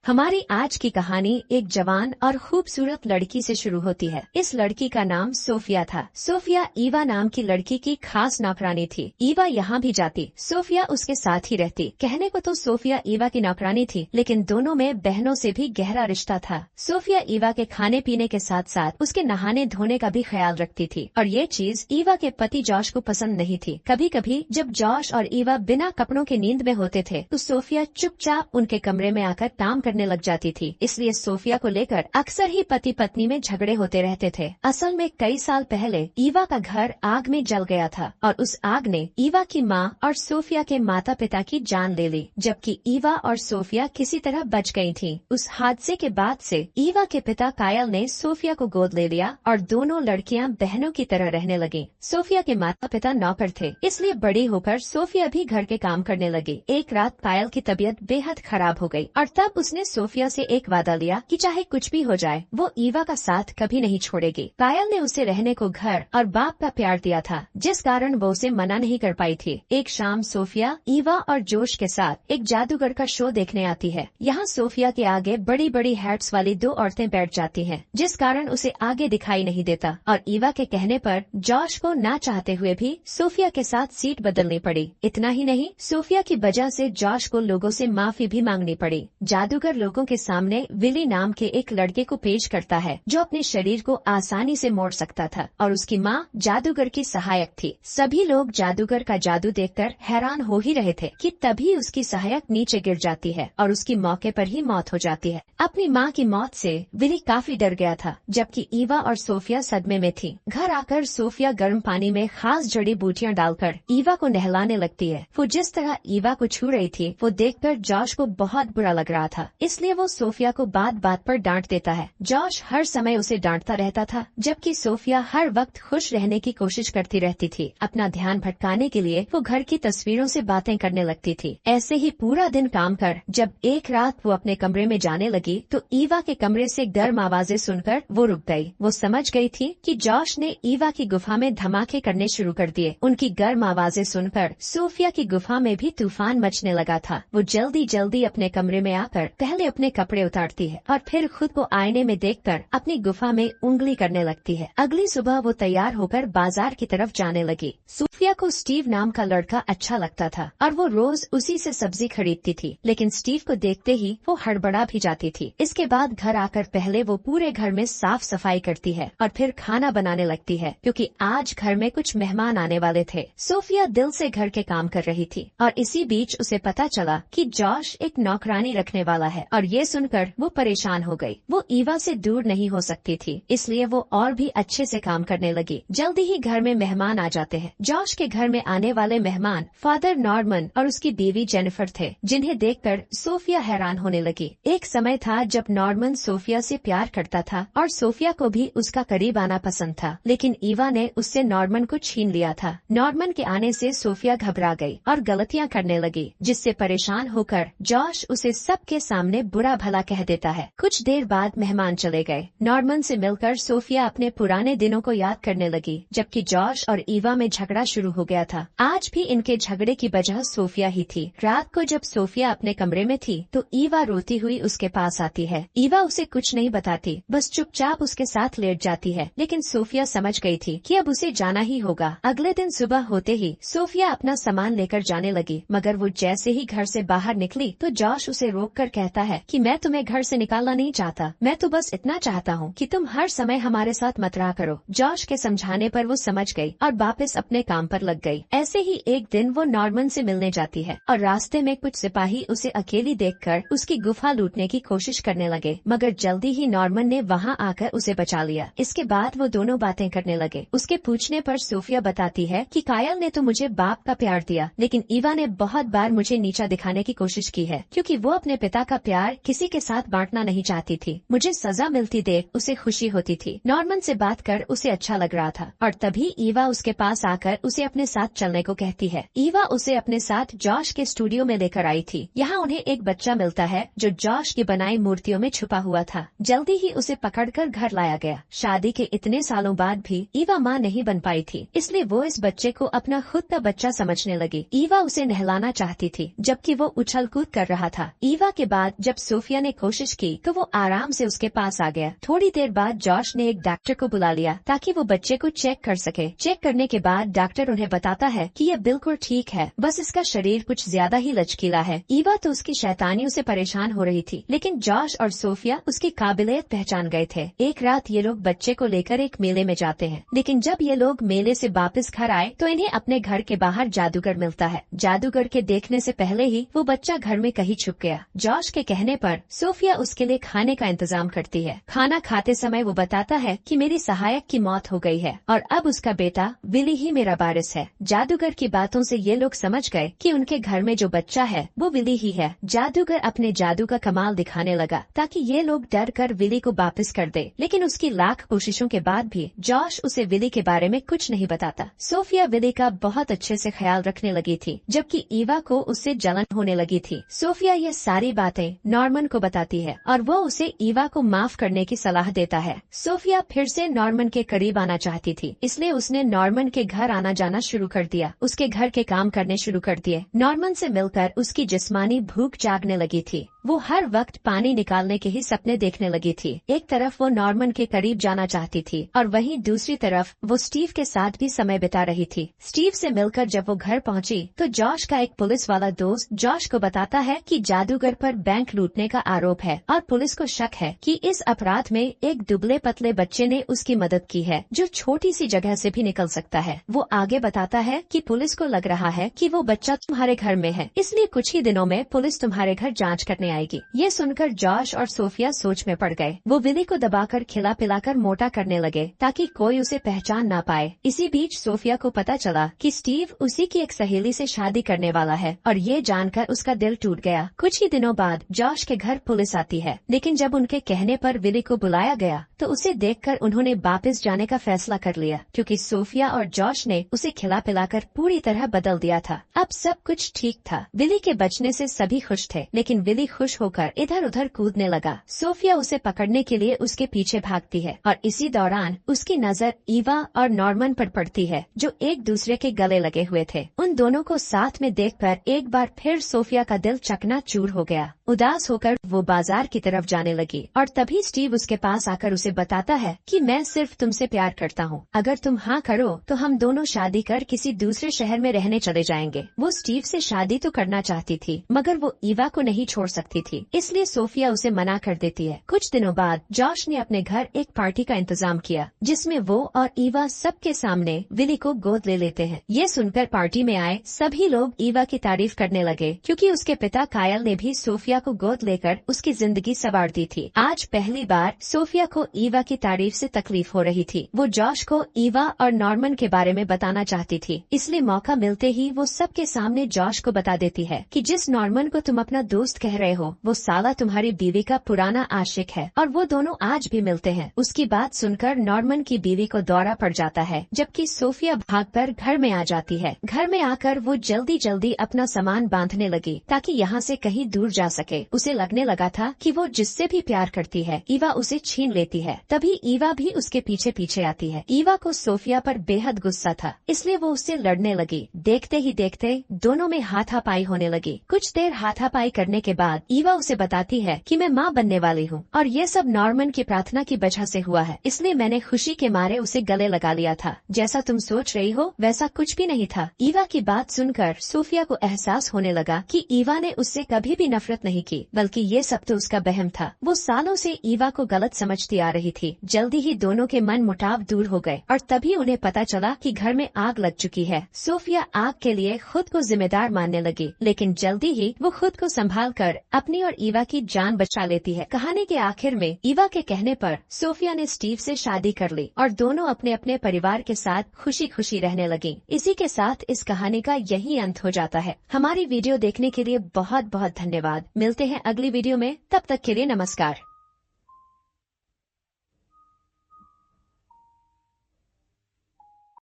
हमारी आज की कहानी एक जवान और खूबसूरत लड़की से शुरू होती है। इस लड़की का नाम सोफिया था। सोफिया ईवा नाम की लड़की की खास नौकरानी थी। ईवा यहाँ भी जाती, सोफिया उसके साथ ही रहती। कहने को तो सोफिया ईवा की नौकरानी थी, लेकिन दोनों में बहनों से भी गहरा रिश्ता था। सोफिया ईवा के खाने पीने के साथ साथ उसके नहाने धोने का भी ख्याल रखती थी, और ये चीज ईवा के पति जॉश को पसंद नहीं थी। कभी कभी जब जॉश और ईवा बिना कपड़ों के नींद में होते थे तो सोफिया चुपचाप उनके कमरे में आकर काम करने लग जाती थी। इसलिए सोफिया को लेकर अक्सर ही पति पत्नी में झगड़े होते रहते थे। असल में कई साल पहले ईवा का घर आग में जल गया था और उस आग ने ईवा की माँ और सोफिया के माता पिता की जान ले ली, जबकि ईवा और सोफिया किसी तरह बच गई थीं। उस हादसे के बाद से ईवा के पिता कायल ने सोफिया को गोद ले लिया और दोनों लड़कियां बहनों की तरह रहने लगी। सोफिया के माता पिता नौकर थे, इसलिए बड़ी होकर सोफिया भी घर के काम करने लगी। एक रात कायल की तबीयत बेहद खराब हो गई और तब उसने सोफिया से एक वादा लिया कि चाहे कुछ भी हो जाए वो ईवा का साथ कभी नहीं छोड़ेगी। कायल ने उसे रहने को घर और बाप का प्यार दिया था, जिस कारण वो उसे मना नहीं कर पाई थी। एक शाम सोफिया ईवा और जोश के साथ एक जादूगर का शो देखने आती है। यहाँ सोफिया के आगे बड़ी बड़ी हैट्स वाली दो औरतें बैठ जाती हैं, जिस कारण उसे आगे दिखाई नहीं देता, और ईवा के कहने पर जॉश को ना चाहते हुए भी सोफिया के साथ सीट बदलनी पड़ी। इतना ही नहीं, सोफिया की वजह से जॉश को लोगों से माफी भी मांगनी पड़ी। जादूगर लोगों के सामने विली नाम के एक लड़के को पेश करता है जो अपने शरीर को आसानी से मोड़ सकता था, और उसकी माँ जादूगर की सहायक थी। सभी लोग जादूगर का जादू देखकर हैरान हो ही रहे थे कि तभी उसकी सहायक नीचे गिर जाती है और उसकी मौके पर ही मौत हो जाती है। अपनी माँ की मौत से विली काफी डर गया था, जबकि ईवा और सोफिया सदमे में थी। घर आकर सोफिया गर्म पानी में खास जड़ी बूटियाँ डालकर ईवा को नहलाने लगती है। वो जिस तरह ईवा को छू रही थी वो देखकर जॉश को बहुत बुरा लग रहा था, इसलिए वो सोफिया को बात बात पर डांट देता है। जॉश हर समय उसे डांटता रहता था, जबकि सोफिया हर वक्त खुश रहने की कोशिश करती रहती थी। अपना ध्यान भटकाने के लिए वो घर की तस्वीरों से बातें करने लगती थी। ऐसे ही पूरा दिन काम कर जब एक रात वो अपने कमरे में जाने लगी तो ईवा के कमरे से गर्म आवाजें सुनकर वो रुक गई। वो समझ गई थी कि जॉश ने ईवा की गुफा में धमाके करने शुरू कर दिए। उनकी गर्म आवाजें सुनकर सोफिया की गुफा में भी तूफान मचने लगा था। वो जल्दी जल्दी अपने कमरे में आकर पहले अपने कपड़े उतारती है और फिर खुद को आईने में देखकर अपनी गुफा में उंगली करने लगती है। अगली सुबह वो तैयार होकर बाजार की तरफ जाने लगी। सोफिया को स्टीव नाम का लड़का अच्छा लगता था और वो रोज उसी से सब्जी खरीदती थी, लेकिन स्टीव को देखते ही वो हड़बड़ा भी जाती थी। इसके बाद घर आकर पहले वो पूरे घर में साफ सफाई करती है और फिर खाना बनाने लगती है, क्योंकि आज घर में कुछ मेहमान आने वाले थे। सोफिया दिल से घर के काम कर रही थी और इसी बीच उसे पता चला कि जॉश एक नौकरानी रखने वाला है, और ये सुनकर वो परेशान हो गई। वो ईवा से दूर नहीं हो सकती थी, इसलिए वो और भी अच्छे से काम करने लगी। जल्दी ही घर में मेहमान आ जाते हैं। जॉश के घर में आने वाले मेहमान फादर नॉर्मन और उसकी बीवी जेनिफर थे, जिन्हें देखकर सोफिया हैरान होने लगी। एक समय था जब नॉर्मन सोफिया से प्यार करता था और सोफिया को भी उसका करीब आना पसंद था, लेकिन ईवा ने उससे नॉर्मन को छीन लिया था। नॉर्मन के आने से सोफिया घबरा गई और गलतियाँ करने लगी, जिससे परेशान होकर जॉश उसे सबके सामने बुरा भला कह देता है। कुछ देर बाद मेहमान चले गए। नॉर्मन से मिलकर सोफिया अपने पुराने दिनों को याद करने लगी, जबकि जॉश और ईवा में झगड़ा शुरू हो गया था। आज भी इनके झगड़े की वजह सोफिया ही थी। रात को जब सोफिया अपने कमरे में थी तो ईवा रोती हुई उसके पास आती है। ईवा उसे कुछ नहीं बताती, बस चुपचाप उसके साथ लेट जाती है, लेकिन सोफिया समझ गई थी कि अब उसे जाना ही होगा। अगले दिन सुबह होते ही सोफिया अपना सामान लेकर जाने लगी, मगर वो जैसे ही घर से बाहर निकली तो जॉश उसे रोककर कहता है कि मैं तुम्हें घर से निकालना नहीं चाहता, मैं तो बस इतना चाहता हूँ कि तुम हर समय हमारे साथ मत रहा करो। जॉश के समझाने पर वो समझ गई और वापस अपने काम पर लग गई। ऐसे ही एक दिन वो नॉर्मन से मिलने जाती है और रास्ते में कुछ सिपाही उसे अकेली देखकर उसकी गुफा लूटने की कोशिश करने लगे, मगर जल्दी ही नॉर्मन ने वहाँ आकर उसे बचा लिया। इसके बाद वो दोनों बातें करने लगे। उसके पूछने पर सोफिया बताती है कि कायल ने तो मुझे बाप का प्यार दिया, लेकिन ईवा ने बहुत बार मुझे नीचा दिखाने की कोशिश की है, क्योंकि वो अपने पिता का प्यार किसी के साथ बांटना नहीं चाहती थी। मुझे सजा मिलती देख उसे खुशी होती थी। नॉर्मन से बात कर उसे अच्छा लग रहा था और तभी ईवा उसके पास आकर उसे अपने साथ चलने को कहती है। ईवा उसे अपने साथ जॉश के स्टूडियो में लेकर आई थी। यहाँ उन्हें एक बच्चा मिलता है जो जॉश की बनाई मूर्तियों में छुपा हुआ था। जल्दी ही उसे पकड़कर घर लाया गया। शादी के इतने सालों बाद भी ईवा माँ नहीं बन पाई थी, इसलिए वो इस बच्चे को अपना खुद का बच्चा समझने लगी। ईवा उसे नहलाना चाहती थी, जबकि वो उछल कूद कर रहा था। ईवा के बाद जब सोफिया ने कोशिश की तो वो आराम से उसके पास आ गया। थोड़ी देर बाद जॉश ने एक डॉक्टर को बुला लिया ताकि वो बच्चे को चेक कर सके। चेक करने के बाद डॉक्टर उन्हें बताता है कि यह बिल्कुल ठीक है, बस इसका शरीर कुछ ज्यादा ही लचकीला है। ईवा तो उसकी शैतानियों से परेशान हो रही थी, लेकिन जॉश और सोफिया उसकी काबिलियत पहचान गए थे। एक रात ये लोग बच्चे को लेकर एक मेले में जाते हैं, लेकिन जब ये लोग मेले से वापस घर आए तो इन्हें अपने घर के बाहर जादूगर मिलता है। जादूगर के देखने से पहले ही वो बच्चा घर में कहीं छुप गया। जॉश के कहने पर सोफिया उसके लिए खाने का इंतजाम करती है। खाना खाते समय वो बताता है कि मेरी सहायक की मौत हो गई है और अब उसका बेटा विली ही मेरा वारिस है। जादूगर की बातों से ये लोग समझ गए कि उनके घर में जो बच्चा है वो विली ही है। जादूगर अपने जादू का कमाल दिखाने लगा ताकि ये लोग डर कर विली को वापस कर दे, लेकिन उसकी लाख कोशिशों के बाद भी जॉश उसे विली के बारे में कुछ नहीं बताता। सोफिया विली का बहुत अच्छे से ख्याल रखने लगी थी, जबकि ईवा को उससे जलन होने लगी थी। सोफिया ये सारी बातें नॉर्मन को बताती है और वो उसे ईवा को माफ करने की सलाह देता है। सोफिया फिर से नॉर्मन के करीब आना चाहती थी, इसलिए उसने नॉर्मन के घर आना जाना शुरू कर दिया। उसके घर के काम करने शुरू कर दिए। नॉर्मन से मिलकर उसकी जिस्मानी भूख जागने लगी थी। वो हर वक्त पानी निकालने के ही सपने देखने लगी थी। एक तरफ वो नॉर्मन के करीब जाना चाहती थी और वहीं दूसरी तरफ वो स्टीव के साथ भी समय बिता रही थी। स्टीव से मिलकर जब वो घर पहुंची तो जॉश का एक पुलिस वाला दोस्त जॉश को बताता है कि जादूगर पर बैंक लूटने का आरोप है और पुलिस को शक है कि इस अपराध में एक दुबले पतले बच्चे ने उसकी मदद की है जो छोटी सी जगह से भी निकल सकता है। वो आगे बताता है कि पुलिस को लग रहा है कि वो बच्चा तुम्हारे घर में है, इसलिए कुछ ही दिनों में पुलिस तुम्हारे घर जांच करने आएगी। ये सुनकर जॉश और सोफिया सोच में पड़ गए। वो विली को दबाकर खिला पिलाकर मोटा करने लगे ताकि कोई उसे पहचान ना पाए। इसी बीच सोफिया को पता चला कि स्टीव उसी की एक सहेली से शादी करने वाला है और ये जानकर उसका दिल टूट गया। कुछ ही दिनों बाद जॉश के घर पुलिस आती है, लेकिन जब उनके कहने पर विली को बुलाया गया तो उसे देखकर उन्होंने वापस जाने का फैसला कर लिया, क्योंकि सोफिया और जॉश ने उसे खिला पिलाकर पूरी तरह बदल दिया था। अब सब कुछ ठीक था। विली के बचने से सभी खुश थे, लेकिन विली खुश होकर इधर उधर कूदने लगा। सोफिया उसे पकड़ने के लिए उसके पीछे भागती है और इसी दौरान उसकी नजर ईवा और नॉर्मन पर पड़ती है, जो एक दूसरे के गले लगे हुए थे। उन दोनों को साथ में देखकर एक बार फिर सोफिया का दिल चकनाचूर हो गया। उदास होकर वो बाजार की तरफ जाने लगी और तभी स्टीव उसके पास आकर उसे बताता है कि मैं सिर्फ तुमसे प्यार करता हूँ, अगर तुम हाँ करो तो हम दोनों शादी कर किसी दूसरे शहर में रहने चले जाएंगे। वो स्टीव से शादी तो करना चाहती थी, मगर वो ईवा को नहीं छोड़ सकती थी, इसलिए सोफिया उसे मना कर देती है। कुछ दिनों बाद जॉश ने अपने घर एक पार्टी का इंतजाम किया, जिसमें वो और ईवा सबके सामने विली को गोद ले लेते हैं। ये सुनकर पार्टी में आए सभी लोग ईवा की तारीफ करने लगे, क्योंकि उसके पिता कायल ने भी सोफिया को गोद लेकर उसकी जिंदगी संवार दी थी। आज पहली बार सोफिया को ईवा की तारीफ से तकलीफ हो रही थी। वो जॉश को ईवा और नॉर्मन के बारे में बताना चाहती थी, इसलिए मौका मिलते ही वो सबके सामने जॉश को बता देती है कि जिस नॉर्मन को तुम अपना दोस्त कह रहे हो वो साला तुम्हारी बीवी का पुराना आशिक है और वो दोनों आज भी मिलते हैं। उसकी बात सुनकर नॉर्मन की बीवी को दौरा पड़ जाता है, जबकि सोफिया भागकर घर में आ जाती है। घर में आकर वो जल्दी जल्दी अपना सामान बांधने लगी ताकि यहाँ से कहीं दूर जा सके। उसे लगने लगा था कि वो जिससे भी प्यार करती है ईवा उसे छीन लेती है। तभी ईवा भी उसके पीछे पीछे आती है। ईवा को सोफिया पर बेहद गुस्सा था, इसलिए वो उससे लड़ने लगी। देखते ही देखते दोनों में हाथापाई होने लगी। कुछ देर हाथापाई करने के बाद ईवा उसे बताती है कि मैं माँ बनने वाली हूँ और ये सब नॉर्मन की प्रार्थना की वजह से हुआ है, इसलिए मैंने खुशी के मारे उसे गले लगा लिया था। जैसा तुम सोच रही हो वैसा कुछ भी नहीं था। ईवा की बात सुनकर सोफिया को एहसास होने लगा कि ईवा ने उससे कभी भी नफरत नहीं की, बल्कि ये सब तो उसका बहम था। वो सालों से ईवा को गलत समझती आ रही थी। जल्दी ही दोनों के मन मुटाव दूर हो गए और तभी उन्हें पता चला कि घर में आग लग चुकी है। सोफिया आग के लिए खुद को जिम्मेदार मानने लगी, लेकिन जल्दी ही वो खुद को संभाल कर अपनी और ईवा की जान बचा लेती है। कहानी के आखिर में ईवा के कहने पर सोफिया ने स्टीव से शादी कर ली और दोनों अपने अपने परिवार के साथ खुशी खुशी रहने लगी। इसी के साथ इस कहानी का यही अंत हो जाता है। हमारी वीडियो देखने के लिए बहुत बहुत धन्यवाद। मिलते हैं अगली वीडियो में, तब तक के लिए नमस्कार।